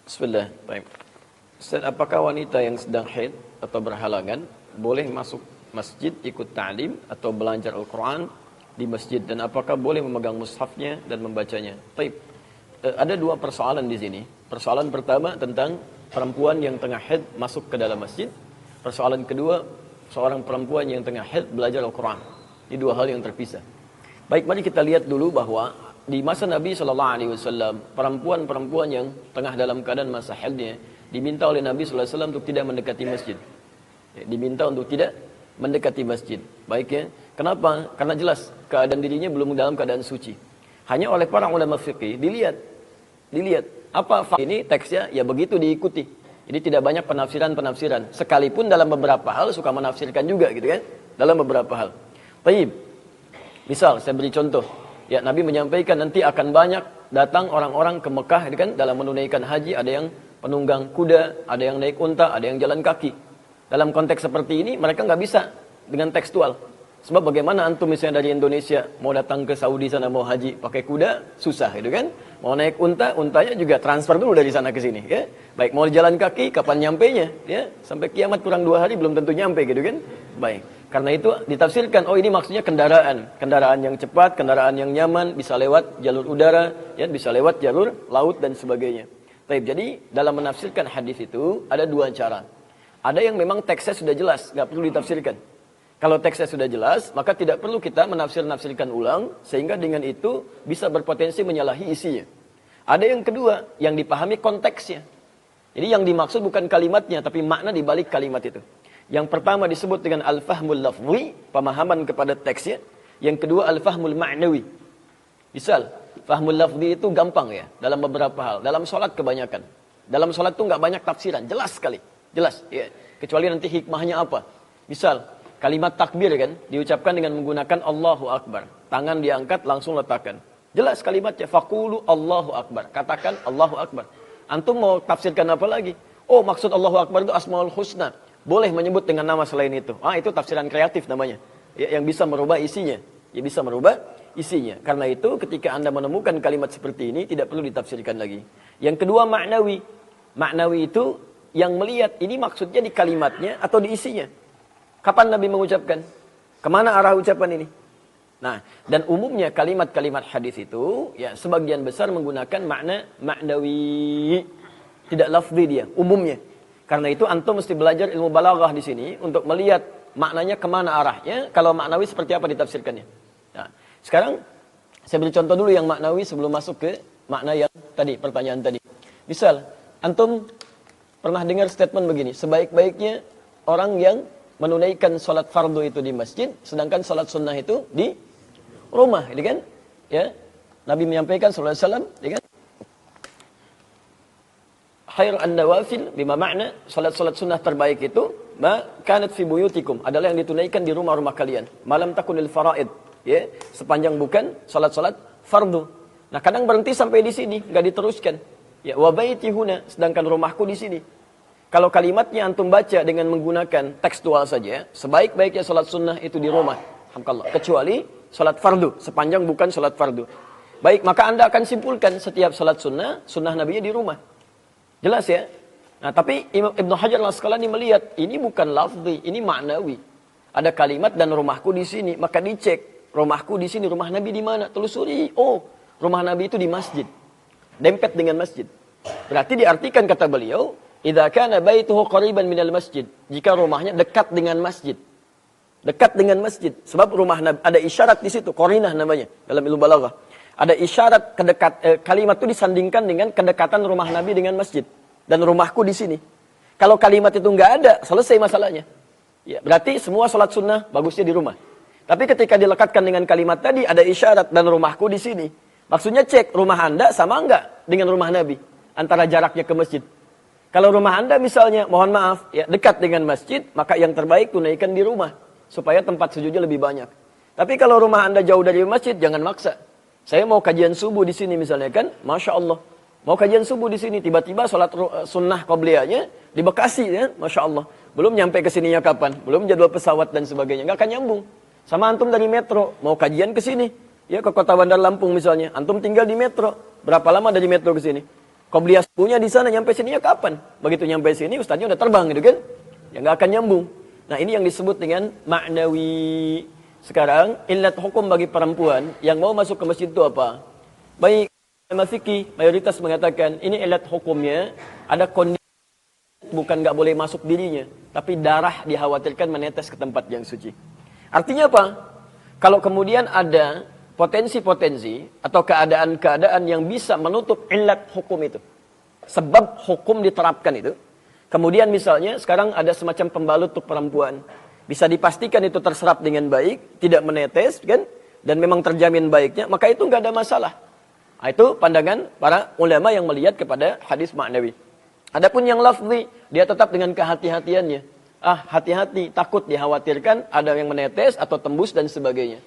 Bismillah. Baik. Ustaz, apakah wanita yang sedang haid atau berhalangan boleh masuk masjid ikut ta'lim atau belajar Al-Quran di masjid, dan apakah boleh memegang mushafnya dan membacanya? Baik. Ada dua persoalan di sini. Persoalan pertama tentang perempuan yang tengah haid masuk ke dalam masjid. Persoalan kedua, seorang perempuan yang tengah haid belajar Al-Quran. Ini dua hal yang terpisah. Baik, mari kita lihat dulu bahwa di masa Nabi SAW, perempuan-perempuan yang tengah dalam keadaan masa haidnya diminta oleh Nabi SAW untuk tidak mendekati masjid. Diminta untuk tidak mendekati masjid. Baik ya. Kenapa? Karena jelas keadaan dirinya belum dalam keadaan suci. Hanya oleh para ulama fikih dilihat apa ini teksnya, ya begitu diikuti. Jadi tidak banyak penafsiran-penafsiran. Sekalipun dalam beberapa hal suka menafsirkan juga gitu kan. Dalam beberapa hal. Baik. Misal saya beri contoh. Ya, Nabi menyampaikan nanti akan banyak datang orang-orang ke Mekah kan, dalam menunaikan haji, ada yang penunggang kuda, ada yang naik unta, ada yang jalan kaki. Dalam konteks seperti ini mereka nggak bisa dengan tekstual. Sebab bagaimana antum misalnya dari Indonesia mau datang ke Saudi sana mau haji pakai kuda, susah gitu kan. Mau naik unta, untanya juga transfer dulu dari sana ke sini ya. Baik, mau jalan kaki kapan nyampenya ya? Sampai kiamat kurang 2 hari belum tentu nyampe gitu kan. Baik. Karena itu ditafsirkan, oh ini maksudnya kendaraan yang cepat, kendaraan yang nyaman, bisa lewat jalur udara, ya, bisa lewat jalur laut dan sebagainya. Baik, jadi dalam menafsirkan hadis itu ada dua cara. Ada yang memang teksnya sudah jelas, nggak perlu ditafsirkan. Kalau teksnya sudah jelas, maka tidak perlu kita menafsirkan ulang, sehingga dengan itu bisa berpotensi menyalahi isinya. Ada yang kedua, yang dipahami konteksnya. Jadi yang dimaksud bukan kalimatnya, tapi makna di balik kalimat itu. Yang pertama disebut dengan al-fahmul lafzi, pemahaman kepada teksnya. Yang kedua al-fahmul ma'nawi. Misal, fahmul lafzi itu gampang ya, dalam beberapa hal. Dalam sholat kebanyakan. Dalam sholat itu nggak banyak tafsiran, jelas sekali. Jelas, ya. Kecuali nanti hikmahnya apa. Misal, kalimat takbir kan, diucapkan dengan menggunakan Allahu Akbar. Tangan diangkat, langsung letakkan. Jelas kalimatnya, faqulu Allahu Akbar. Katakan Allahu Akbar. Antum mau tafsirkan apa lagi? Oh, maksud Allahu Akbar itu Asmaul Husna. Boleh menyebut dengan nama selain itu. Itu tafsiran kreatif namanya. Ya, yang bisa merubah isinya. Ya, bisa merubah isinya. Karena itu ketika Anda menemukan kalimat seperti ini, tidak perlu ditafsirkan lagi. Yang kedua maknawi. Maknawi itu yang melihat ini maksudnya di kalimatnya atau di isinya. Kapan Nabi mengucapkan? Kemana arah ucapan ini? Nah, dan umumnya kalimat-kalimat hadis itu, ya sebagian besar menggunakan makna maknawi. Tidak lafzi dia, umumnya. Karena itu antum mesti belajar ilmu balaghah di sini untuk melihat maknanya kemana arahnya. Kalau maknawi seperti apa ditafsirkannya. Nah, sekarang saya beri contoh dulu yang maknawi sebelum masuk ke makna yang tadi, pertanyaan tadi. Misal, antum pernah dengar statement begini, sebaik-baiknya orang yang menunaikan sholat fardu itu di masjid, sedangkan sholat sunnah itu di rumah, gitu kan? Ya, Nabi menyampaikan sallallahu alaihi wasallam, gitu kan? Khair an-nawafil bima makna salat-salat sunnah terbaik itu ma kanat fi buyutikum, adalah yang ditunaikan di rumah-rumah kalian. Malam takunil faraid, ya, sepanjang bukan salat-salat fardu. Nah, kadang berhenti sampai di sini, enggak diteruskan. Ya, wa baiti huna, sedangkan rumahku di sini. Kalau kalimatnya antum baca dengan menggunakan tekstual saja, sebaik-baiknya salat sunnah itu di rumah. Alhamdulillah, kecuali salat fardu, sepanjang bukan salat fardu. Baik, maka Anda akan simpulkan setiap salat sunnah, sunnah Nabinya di rumah. Jelas ya? Nah, tapi Ibnu Hajar al-Asqalani melihat ini bukan lafzi, ini maknawi. Ada kalimat dan rumahku di sini, maka dicek rumahku di sini, rumah Nabi di mana? Telusuri. Oh, rumah Nabi itu di masjid. Dempet dengan masjid. Berarti diartikan kata beliau, idza kana baituhu qariban minal masjid. Jika rumahnya dekat dengan masjid. Dekat dengan masjid. Sebab rumah Nabi ada isyarat di situ, qarinah namanya dalam ilmu balaghah. Ada isyarat kalimat itu disandingkan dengan kedekatan rumah Nabi dengan masjid. Dan rumahku di sini. Kalau kalimat itu nggak ada, selesai masalahnya. Ya, berarti semua sholat sunnah bagusnya di rumah. Tapi ketika dilekatkan dengan kalimat tadi, ada isyarat dan rumahku di sini. Maksudnya cek rumah Anda sama nggak dengan rumah Nabi. Antara jaraknya ke masjid. Kalau rumah Anda misalnya, mohon maaf, ya dekat dengan masjid, maka yang terbaik tunaikan di rumah. Supaya tempat sujudnya lebih banyak. Tapi kalau rumah Anda jauh dari masjid, jangan maksa. Saya mau kajian subuh di sini misalnya kan, Masya Allah. Mau kajian subuh di sini, tiba-tiba sholat sunnah qobliyahnya di Bekasi ya, Masya Allah. Belum nyampe ke sininya kapan, belum jadwal pesawat dan sebagainya, nggak akan nyambung. Sama antum dari metro, mau kajian ke sini, ya ke kota Bandar Lampung misalnya, antum tinggal di metro, berapa lama dari metro ke sini? Qobliyah subuhnya di sana, nyampe sininya kapan? Begitu nyampe sini, ustaznya udah terbang gitu kan? Ya nggak akan nyambung. Nah ini yang disebut dengan ma'nawi. Sekarang, illat hukum bagi perempuan yang mau masuk ke masjid itu apa? Baik, ulama fikih mayoritas mengatakan ini illat hukumnya ada kondisi bukan nggak boleh masuk dirinya, tapi darah dikhawatirkan menetes ke tempat yang suci. Artinya apa? Kalau kemudian ada potensi-potensi atau keadaan-keadaan yang bisa menutup illat hukum itu, sebab hukum diterapkan itu, kemudian misalnya sekarang ada semacam pembalut untuk perempuan, bisa dipastikan itu terserap dengan baik, tidak menetes, kan? Dan memang terjamin baiknya, maka itu nggak ada masalah. Nah, itu pandangan para ulama yang melihat kepada hadis ma'nawi. Adapun yang lafzi, dia tetap dengan kehati-hatiannya. Hati-hati, takut dikhawatirkan ada yang menetes atau tembus dan sebagainya.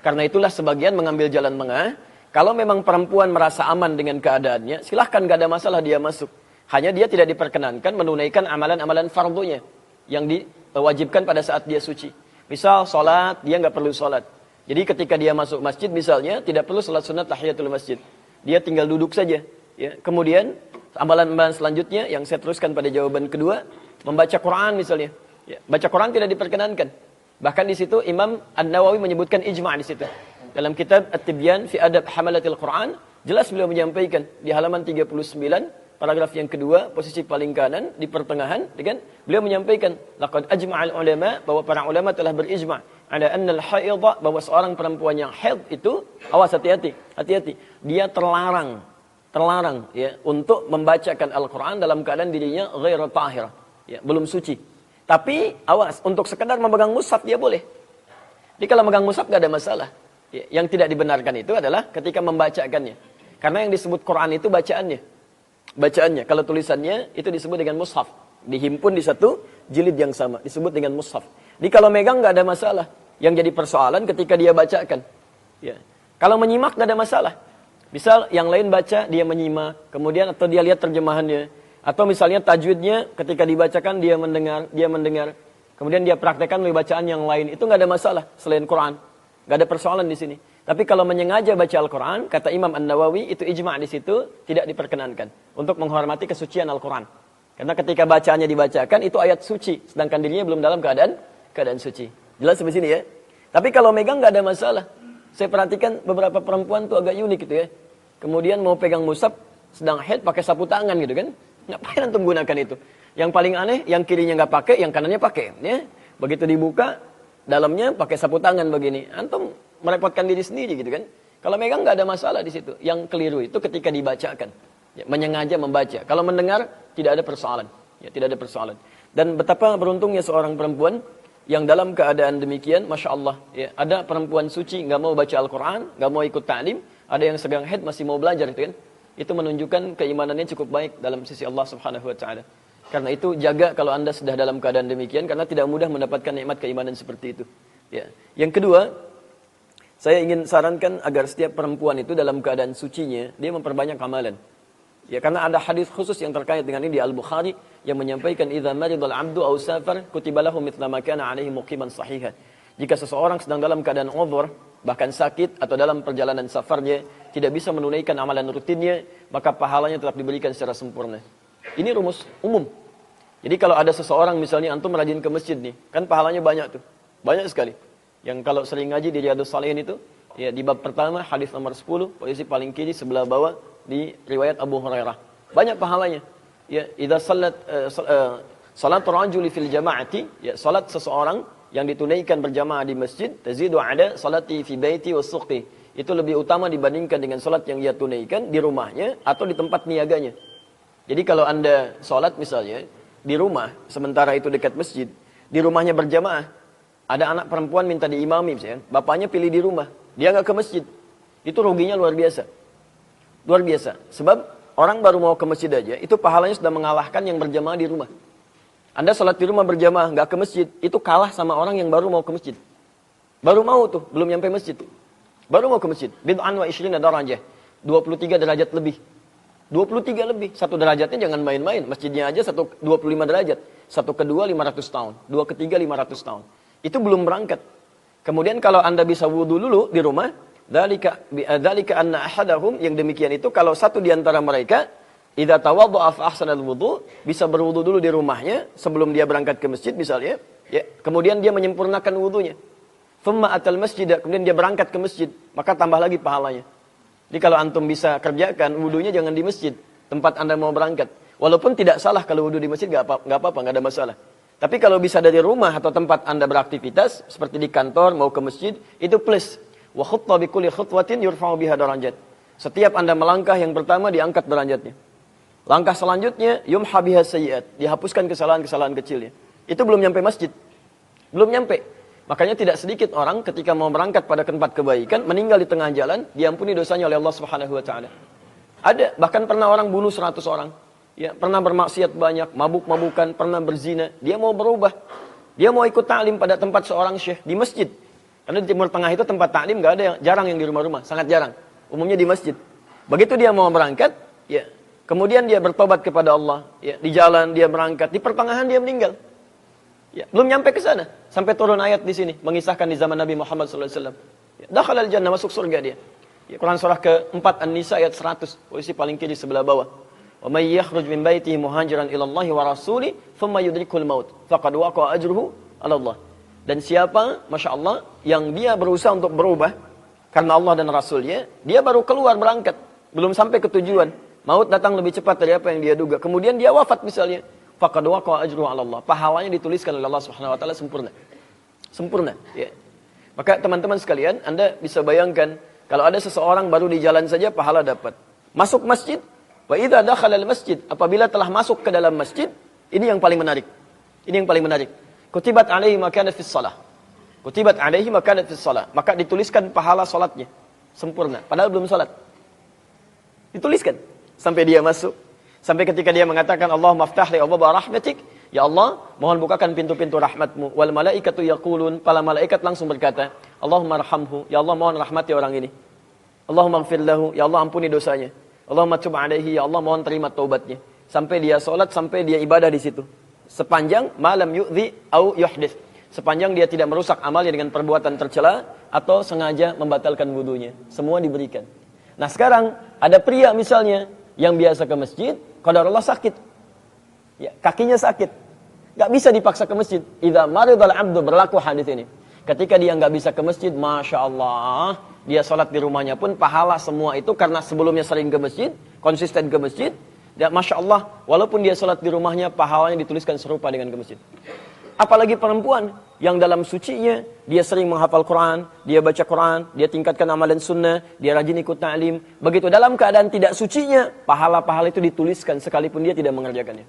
Karena itulah sebagian mengambil jalan tengah. Kalau memang perempuan merasa aman dengan keadaannya, silahkan nggak ada masalah dia masuk. Hanya dia tidak diperkenankan menunaikan amalan-amalan fardunya yang diwajibkan pada saat dia suci. Misal sholat, dia nggak perlu sholat. Jadi ketika dia masuk masjid misalnya, tidak perlu sholat sunat tahiyatul masjid. Dia tinggal duduk saja. Ya. Kemudian amalan-amalan selanjutnya yang saya teruskan pada jawaban kedua, membaca Quran misalnya. Ya. Baca Quran tidak diperkenankan. Bahkan di situ Imam An-Nawawi menyebutkan ijma' di situ. Dalam kitab At-Tibyan fi Adab Hamalatil Quran, jelas beliau menyampaikan di halaman 39 paragraf yang kedua, posisi paling kanan, di pertengahan, kan? Beliau menyampaikan, laqad ajma'al ulama, bahwa para ulama telah berijma' ala anna al-haidha, bahwa seorang perempuan yang haid itu, awas hati-hati, dia terlarang ya, untuk membacakan Al-Quran dalam keadaan dirinya ghairu tahir, ya, belum suci. Tapi, awas, untuk sekedar memegang mushaf dia boleh. Jadi kalau memegang mushaf gak ada masalah. Ya, yang tidak dibenarkan itu adalah ketika membacakannya. Karena yang disebut Quran itu bacaannya. Kalau tulisannya itu disebut dengan mushaf, dihimpun di satu jilid yang sama, disebut dengan mushaf. Jadi kalau megang nggak ada masalah. Yang jadi persoalan ketika dia bacakan. Ya. Kalau menyimak nggak ada masalah. Misal yang lain baca dia menyimak, kemudian atau dia lihat terjemahannya, atau misalnya tajwidnya ketika dibacakan dia mendengar, kemudian dia praktekkan melalui bacaan yang lain, itu nggak ada masalah selain Quran, nggak ada persoalan di sini. Tapi kalau menyengaja baca Al-Quran, kata Imam An-Nawawi, itu ijma' di situ tidak diperkenankan untuk menghormati kesucian Al-Quran. Karena ketika bacaannya dibacakan, itu ayat suci, sedangkan dirinya belum dalam keadaan suci. Jelas sampai sini ya? Tapi kalau megang nggak ada masalah. Saya perhatikan beberapa perempuan tuh agak unik gitu ya. Kemudian mau pegang mushaf, sedang haid pakai sapu tangan gitu kan. Ngapain antum gunakan itu? Yang paling aneh, yang kirinya nggak pakai, yang kanannya pakai. Ya? Begitu dibuka, dalamnya pakai sapu tangan begini. Antum merepotkan diri sendiri gitu kan. Kalau megang nggak ada masalah di situ. Yang keliru itu ketika dibacakan, ya, menyengaja membaca. Kalau mendengar tidak ada persoalan, ya, tidak ada persoalan. Dan betapa beruntungnya seorang perempuan yang dalam keadaan demikian, masya Allah, ya, ada perempuan suci nggak mau baca Al-Quran, nggak mau ikut ta'lim, ada yang sedang haid masih mau belajar gitu kan. Itu menunjukkan keimanannya cukup baik dalam sisi Allah Subhanahu Wa Taala. Karena itu jaga kalau anda sudah dalam keadaan demikian, karena tidak mudah mendapatkan nikmat keimanan seperti itu. Ya. Yang kedua, saya ingin sarankan agar setiap perempuan itu dalam keadaan sucinya, dia memperbanyak amalan. Ya, karena ada hadis khusus yang terkait dengan ini di Al-Bukhari yang menyampaikan idza maridal 'abdu aw safar kutiba lahu mithla ma kana 'alaihi muqiman sahihan. Jika seseorang sedang dalam keadaan udhur, bahkan sakit atau dalam perjalanan safarnya tidak bisa menunaikan amalan rutinnya, maka pahalanya tetap diberikan secara sempurna. Ini rumus umum. Jadi kalau ada seseorang misalnya antum rajin ke masjid nih, kan pahalanya banyak tuh. Banyak sekali. Yang kalau sering ngaji di Riyadhus Shalihin itu, ya di bab pertama hadis nomor 10, posisi paling kiri sebelah bawah di riwayat Abu Hurairah. Banyak pahalanya. Ya, idza salatu rajuli fil jama'ati, ya salat seseorang yang ditunaikan berjamaah di masjid, tazidu ada salati fi baiti wa suqi. Itu lebih utama dibandingkan dengan salat yang dia tunaikan di rumahnya atau di tempat niaganya. Jadi kalau Anda salat misalnya di rumah, sementara itu dekat masjid, di rumahnya berjamaah, ada anak perempuan minta diimami misalnya, bapaknya pilih di rumah, dia nggak ke masjid. Itu ruginya luar biasa. Luar biasa. Sebab orang baru mau ke masjid aja, itu pahalanya sudah mengalahkan yang berjamaah di rumah. Anda sholat di rumah berjamaah, nggak ke masjid, itu kalah sama orang yang baru mau ke masjid. Baru mau tuh, belum nyampe masjid. Baru mau ke masjid. Bid'an wa ishrina darajah. 23 derajat lebih. 23 lebih. Satu derajatnya jangan main-main. Masjidnya aja 25 derajat. Satu kedua 500 tahun. Dua ketiga 500 tahun. Itu belum berangkat. Kemudian kalau Anda bisa wudu dulu di rumah, dzalika anna ahadahum, yang demikian itu kalau satu di antara mereka idza tawaddaa fa ahsanal wudu, bisa berwudu dulu di rumahnya sebelum dia berangkat ke masjid misalnya, ya. Kemudian dia menyempurnakan wudunya. Thumma atal masjid, kemudian dia berangkat ke masjid, maka tambah lagi pahalanya. Jadi kalau antum bisa kerjakan wudunya jangan di masjid, tempat Anda mau berangkat. Walaupun tidak salah kalau wudu di masjid, enggak apa-apa, enggak ada masalah. Tapi kalau bisa dari rumah atau tempat Anda beraktivitas seperti di kantor mau ke masjid, itu plus. Wa khutta bi kulli khutwatin yurfa'u biha darajat. Setiap Anda melangkah yang pertama diangkat derajatnya. Langkah selanjutnya yumha biha sayyi'at, dihapuskan kesalahan-kesalahan kecilnya. Itu belum nyampe masjid. Belum nyampe. Makanya tidak sedikit orang ketika mau berangkat pada tempat kebaikan, meninggal di tengah jalan, diampuni dosanya oleh Allah Subhanahu wa taala. Ada, bahkan pernah orang bunuh 100 orang. Ya, pernah bermaksiat banyak, mabuk-mabukan, pernah berzina. Dia mau berubah. Dia mau ikut ta'lim pada tempat seorang syekh di masjid. Karena di Timur Tengah itu tempat ta'lim enggak ada, jarang yang di rumah-rumah, sangat jarang. Umumnya di masjid. Begitu dia mau berangkat, ya, kemudian dia bertobat kepada Allah, ya, di jalan dia berangkat, di pertengahan dia meninggal. Ya, belum nyampe ke sana sampai turun ayat di sini mengisahkan di zaman Nabi Muhammad sallallahu alaihi wasallam. Ya, dakhalal jannah, masuk surga dia. Ya, Quran surah ke-4 An-Nisa ayat 100, posisi paling kiri sebelah bawah. Wa may yakhruj min baitihi muhajiran ila Allah wa rasuli thumma yudrikul maut faqad waqa'a ajruhu 'ala Allah. Dan siapa, Masya Allah, yang dia berusaha untuk berubah karena Allah dan Rasulnya, dia baru keluar berangkat, belum sampai ke tujuan. Maut datang lebih cepat dari apa yang dia duga. Kemudian dia wafat misalnya. Faqad waqa'a ajruhu 'ala Allah. Pahalanya dituliskan oleh Allah Subhanahu wa taala sempurna. Sempurna, ya. Maka teman-teman sekalian, Anda bisa bayangkan kalau ada seseorang baru di jalan saja pahala dapat. Masuk masjid, wa idza dakhala al-masjid, apabila telah masuk ke dalam masjid, ini yang paling menarik. Ini yang paling menarik. Kutibat alaihi ma kana fis shalah. Kutibat alaihi ma kana fis shalah. Maka dituliskan pahala salatnya sempurna, padahal belum salat. Dituliskan sampai dia masuk. Sampai ketika dia mengatakan Allahumma aftah li abwaaba rahmatik, ya Allah, mohon bukakan pintu-pintu rahmatmu. Wal malaikatu yaqulun, para malaikat langsung berkata, Allahumma arhamhu, ya Allah mohon rahmati orang ini. Allahumma ighfir lahu, ya Allah ampuni dosanya. Allahumma tub alaihi, ya Allah mohon terima taubatnya. Sampai dia salat, sampai dia ibadah di situ. Sepanjang malam yu'dhi au yuhdits. Sepanjang dia tidak merusak amalnya dengan perbuatan tercela atau sengaja membatalkan wudunya. Semua diberikan. Nah sekarang ada pria misalnya yang biasa ke masjid, qadarullah sakit. Ya, kakinya sakit. Gak bisa dipaksa ke masjid. Idza maridal abdu, berlaku hadis ini. Ketika dia gak bisa ke masjid, Masya Allah, dia sholat di rumahnya pun pahala semua itu karena sebelumnya sering ke masjid, konsisten ke masjid. Ya, Masya Allah, walaupun dia sholat di rumahnya, pahalanya dituliskan serupa dengan ke masjid. Apalagi perempuan yang dalam sucinya, dia sering menghafal Quran, dia baca Quran, dia tingkatkan amalan sunnah, dia rajin ikut ta'lim. Begitu dalam keadaan tidak sucinya, pahala-pahala itu dituliskan sekalipun dia tidak mengerjakannya.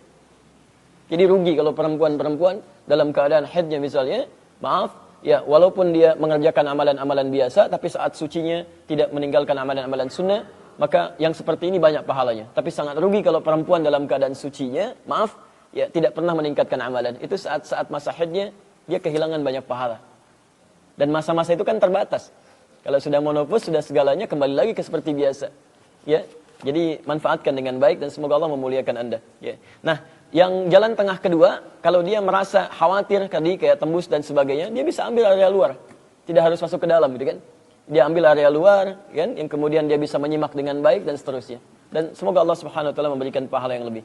Jadi rugi kalau perempuan-perempuan dalam keadaan haidnya misalnya, maaf, ya walaupun dia mengerjakan amalan-amalan biasa, tapi saat sucinya tidak meninggalkan amalan-amalan sunnah, maka yang seperti ini banyak pahalanya. Tapi sangat rugi kalau perempuan dalam keadaan sucinya, maaf, ya tidak pernah meningkatkan amalan. Itu saat-saat masa haidnya, dia kehilangan banyak pahala. Dan masa-masa itu kan terbatas. Kalau sudah monopus, sudah segalanya kembali lagi ke seperti biasa. Ya, jadi manfaatkan dengan baik dan semoga Allah memuliakan Anda. Ya. Nah, yang jalan tengah kedua, kalau dia merasa khawatir tadi kayak tembus dan sebagainya, dia bisa ambil area luar. Tidak harus masuk ke dalam, gitu kan? Dia ambil area luar, kan? Yang kemudian dia bisa menyimak dengan baik dan seterusnya. Dan semoga Allah Subhanahu wa taala memberikan pahala yang lebih.